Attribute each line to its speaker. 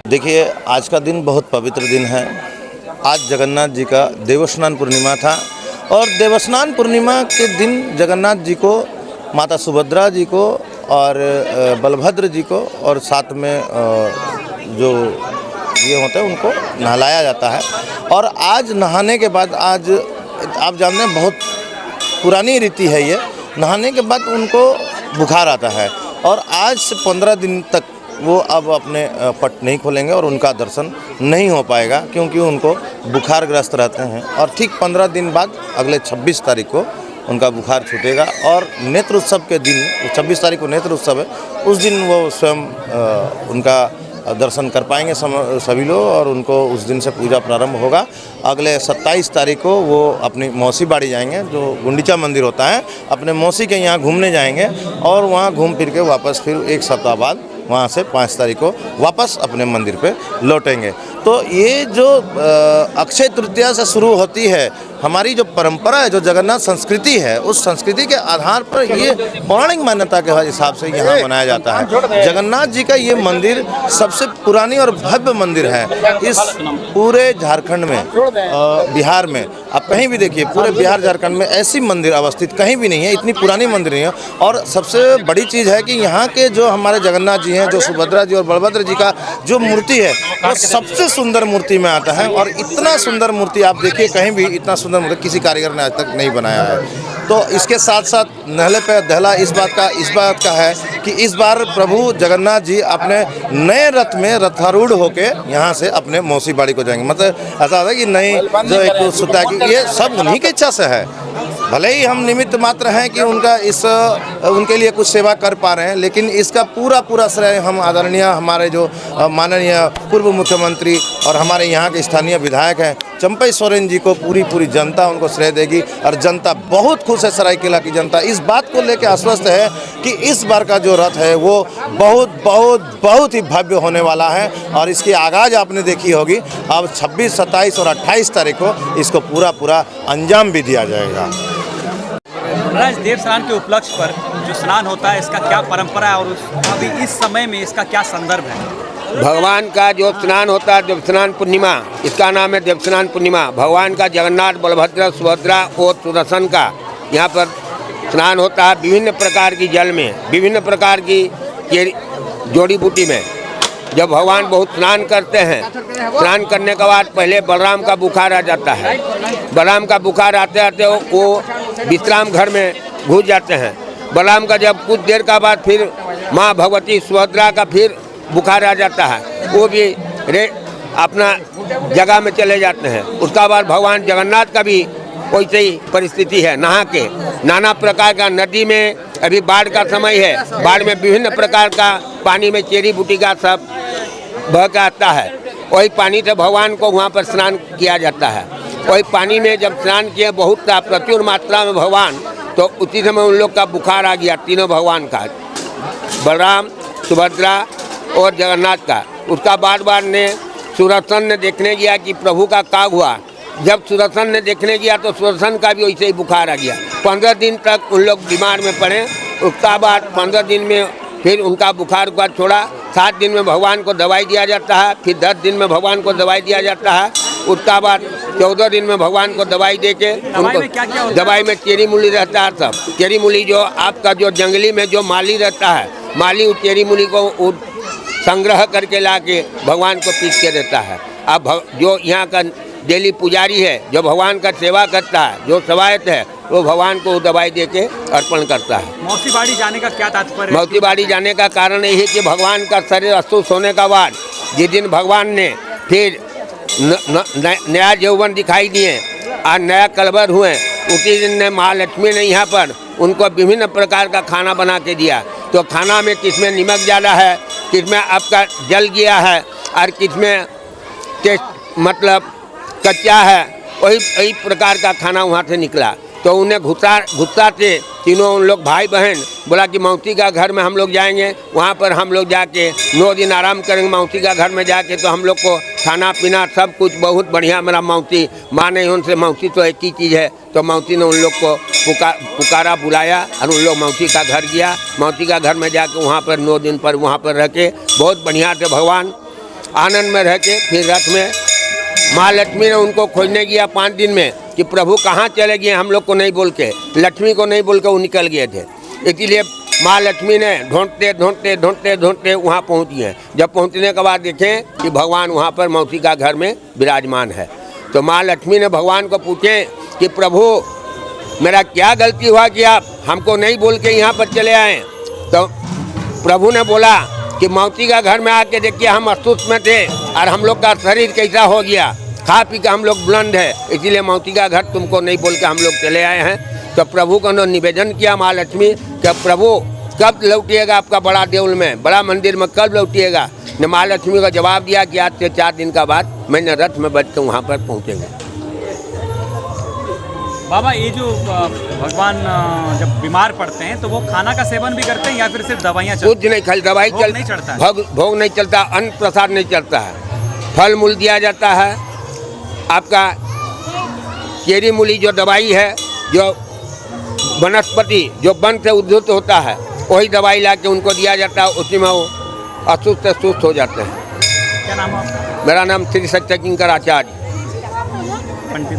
Speaker 1: देखिए, आज का दिन बहुत पवित्र दिन है। आज जगन्नाथ जी का देवस्नान पूर्णिमा था और देवस्नान पूर्णिमा के दिन जगन्नाथ जी को, माता सुभद्रा जी को और बलभद्र जी को और साथ में जो ये होते हैं उनको नहलाया जाता है। और आज नहाने के बाद, आज आप जानते हैं बहुत पुरानी रीति है ये, नहाने के बाद उनको बुखार आता है और आज से 15 दिन तक वो अब अपने पट नहीं खोलेंगे और उनका दर्शन नहीं हो पाएगा क्योंकि उनको बुखारग्रस्त रहते हैं। और ठीक 15 दिन बाद अगले 26 तारीख को उनका बुखार छूटेगा और नेत्र उत्सव के दिन, 26 तारीख को नेत्र उत्सव है, उस दिन वो स्वयं उनका दर्शन कर पाएंगे सभी लोग और उनको उस दिन से पूजा प्रारंभ होगा। अगले 27 तारीख को वो अपनी मौसी बाड़ी जाएंगे, जो गुंडीचा मंदिर होता है, अपने मौसी के यहाँ घूमने जाएंगे और वहाँ घूम फिर के वापस फिर एक सप्ताह बाद वहाँ से 5 तारीख को वापस अपने मंदिर पे लौटेंगे। तो ये जो अक्षय तृतीया से शुरू होती है हमारी जो परंपरा है, जो जगन्नाथ संस्कृति है, उस संस्कृति के आधार पर ये पौराणिक मान्यता के हिसाब से यहाँ मनाया जाता है। जगन्नाथ जी का ये मंदिर सबसे पुरानी और भव्य मंदिर है इस पूरे झारखंड में, बिहार में। आप कहीं भी देखिए, पूरे बिहार झारखंड में ऐसी मंदिर अवस्थित कहीं भी नहीं है, इतनी पुरानी मंदिर नहीं है। और सबसे बड़ी चीज़ है कि यहाँ के जो हमारे जगन्नाथ जी हैं, जो सुभद्रा जी और बलभद्र जी का जो मूर्ति है, वो सबसे सुंदर मूर्ति में आता है। और इतना सुंदर मूर्ति आप देखिए, कहीं भी इतना सुंदर मूर्ति किसी कारीगर ने आज तक नहीं बनाया है। तो इसके साथ साथ नहले पे दहला इस बात का है कि इस बार प्रभु जगन्नाथ जी अपने नए रथ में रथारूढ़ होके यहाँ से अपने मौसी बाड़ी को जाएंगे। मतलब ऐसा होता है कि नई जो एक उत्सुकता है कि ये सब उन्हीं की इच्छा से है। भले ही हम निमित्त मात्र हैं कि उनके लिए कुछ सेवा कर पा रहे हैं, लेकिन इसका पूरा श्रेय हम आदरणीय हमारे जो माननीय पूर्व मुख्यमंत्री और हमारे यहाँ के स्थानीय विधायक हैं चंपई सोरेन जी को, पूरी जनता उनको श्रेय देगी। और जनता बहुत खुश है, सरायकेला की जनता इस बात को लेकर आश्वस्त है कि इस बार का जो रथ है वो बहुत ही भव्य होने वाला है। और इसकी आगाज़ आपने देखी होगी, अब 26, 27 और 28 तारीख को इसको पूरा अंजाम भी दिया जाएगा।
Speaker 2: आज देव स्नान के उपलक्ष्य पर जो स्नान होता है, इसका क्या परंपरा है और अभी इस समय में इसका क्या संदर्भ है?
Speaker 3: भगवान का जो स्नान होता है देवस्नान पूर्णिमा, इसका नाम है देवस्नान पूर्णिमा। भगवान का जगन्नाथ, बलभद्र, सुभद्रा और सुदर्शन का यहाँ पर स्नान होता है विभिन्न प्रकार की जल में, विभिन्न प्रकार की जोड़ी बूटी में। जब भगवान बहुत स्नान करते हैं, स्नान करने के बाद पहले बलराम का बुखार आ जाता है। बलराम का बुखार आते आते वो विश्राम घर में घुस जाते हैं। बलराम का जब कुछ देर का बाद फिर माँ भगवती सुभद्रा का फिर बुखार आ जाता है, वो भी अपना जगह में चले जाते हैं। उसका बाद भगवान जगन्नाथ का भी वैसे ही परिस्थिति है। नहा के नाना प्रकार का नदी में, अभी बाढ़ का समय है, बाढ़ में विभिन्न प्रकार का पानी में चेरी बूटी का सब बह के आता है। वही पानी से भगवान को वहाँ पर स्नान किया जाता है। वही पानी में जब स्नान किए बहुत प्रचुर मात्रा में भगवान, तो उसी समय उन लोग का बुखार आ गया, तीनों भगवान का, बलराम, सुभद्रा और जगन्नाथ का। उसका बार ने सुदर्शन ने देखने गया कि प्रभु का काग हुआ। जब सुदर्शन ने देखने गया तो सुदर्शन का भी वैसे ही बुखार आ गया। 15 दिन तक उन लोग बीमार में पड़े। उसका बाद 15 दिन में फिर उनका बुखार का छोड़ा। 7 दिन में भगवान को दवाई दिया जाता है, फिर 10 दिन में भगवान को दवाई दिया जाता है। उसका बाद 14 दिन में भगवान को दवाई दे के उनको दवाई में चेरी मूली रहता है। सब चेरी मूली जो आपका जो जंगली में जो माली रहता है, माली उस चेरी मूली को संग्रह करके ला के भगवान को पीस के देता है। अब जो यहाँ का डेली पुजारी है, जो भगवान का सेवा करता है, जो सेवायत है, वो भगवान को दवाई दे के अर्पण करता है।
Speaker 2: मौसी बाड़ी जाने का क्या तात्पर्य?
Speaker 3: मौसी बाड़ी जाने का कारण यही है कि भगवान का शरीर अस्वस्थ होने का बाद जिस दिन भगवान ने फिर नया यौवन दिखाई दिए और नया कलवर हुए, उसी दिन ने महालक्ष्मी ने यहाँ पर उनको विभिन्न प्रकार का खाना बना के दिया। तो खाना में किसमें नमक ज़्यादा है, किसमें आपका जल गया है और किसमें टेस्ट मतलब कच्चा है, वही प्रकार का खाना वहाँ से निकला। तो उन्हें गुस्सा से तीनों उन लोग भाई बहन बोला कि मौसी का घर में हम लोग जाएंगे, वहाँ पर हम लोग जाके 9 दिन आराम करेंगे मौसी का घर में जाके। तो हम लोग को खाना पीना सब कुछ बहुत बढ़िया मेरा मौसी माँ नहीं, उनसे मौसी तो एक ही चीज़ है। तो मौसी ने उन लोग को पुकारा बुलाया और उन लोग मौसी का घर गया। मौसी का घर में जाके वहाँ पर 9 दिन पर वहाँ पर रह के बहुत बढ़िया से भगवान आनंद में रह के फिर रथ में माँ लक्ष्मी ने उनको खोजने गया 5 दिन में कि प्रभु कहाँ चले गए, हम लोग को नहीं बोल के, लक्ष्मी को नहीं बोल के वो निकल गए थे। इसीलिए माँ लक्ष्मी ने ढूंढते ढूंढते ढूंढते ढूंढते वहाँ पहुँची हैं। जब पहुँचने के बाद देखें कि भगवान वहाँ पर मौसी का घर में विराजमान है, तो माँ लक्ष्मी ने भगवान को पूछे कि प्रभु मेरा क्या गलती हुआ कि आप हमको नहीं बोल के यहाँ पर चले आए। तो प्रभु ने बोला कि मौसी का घर में आके देखिए हम अस्तित्व में थे और हम लोग का शरीर कैसा हो गया, खा पी के हम लोग बुलंद है, इसीलिए मौसी का घर तुमको नहीं बोल के हम लोग चले आए हैं। तो प्रभु को ने निवेदन किया माँ लक्ष्मी कि प्रभु कब लौटिएगा आपका बड़ा देउल में, बड़ा मंदिर में कब लौटिएगा। ने माँ लक्ष्मी को जवाब दिया कि आज से 4 दिन का बाद मैंने रथ में बैठ कर वहाँ पर पहुँचेंगे।
Speaker 2: बाबा ये जो भगवान जब बीमार पड़ते हैं तो वो खाना का सेवन भी करते हैं या फिर सिर्फ दवाइयाँ
Speaker 3: कुछ नहीं, खाली दवाई
Speaker 2: भोग नहीं चढ़ता है?
Speaker 3: भोग नहीं चलता, अन्न प्रसाद नहीं चलता है, फल मूल दिया जाता है। आपका चेरी मूली जो दवाई है, जो वनस्पति जो वन से उद्धृत होता है, वही दवाई ला के उनको दिया जाता है, उसी में वो असुस्थ से सुस्त हो जाते हैं।
Speaker 2: क्या नाम है आपका?
Speaker 3: मेरा नाम श्री सत्य किंकर आचार्य।
Speaker 2: पंडित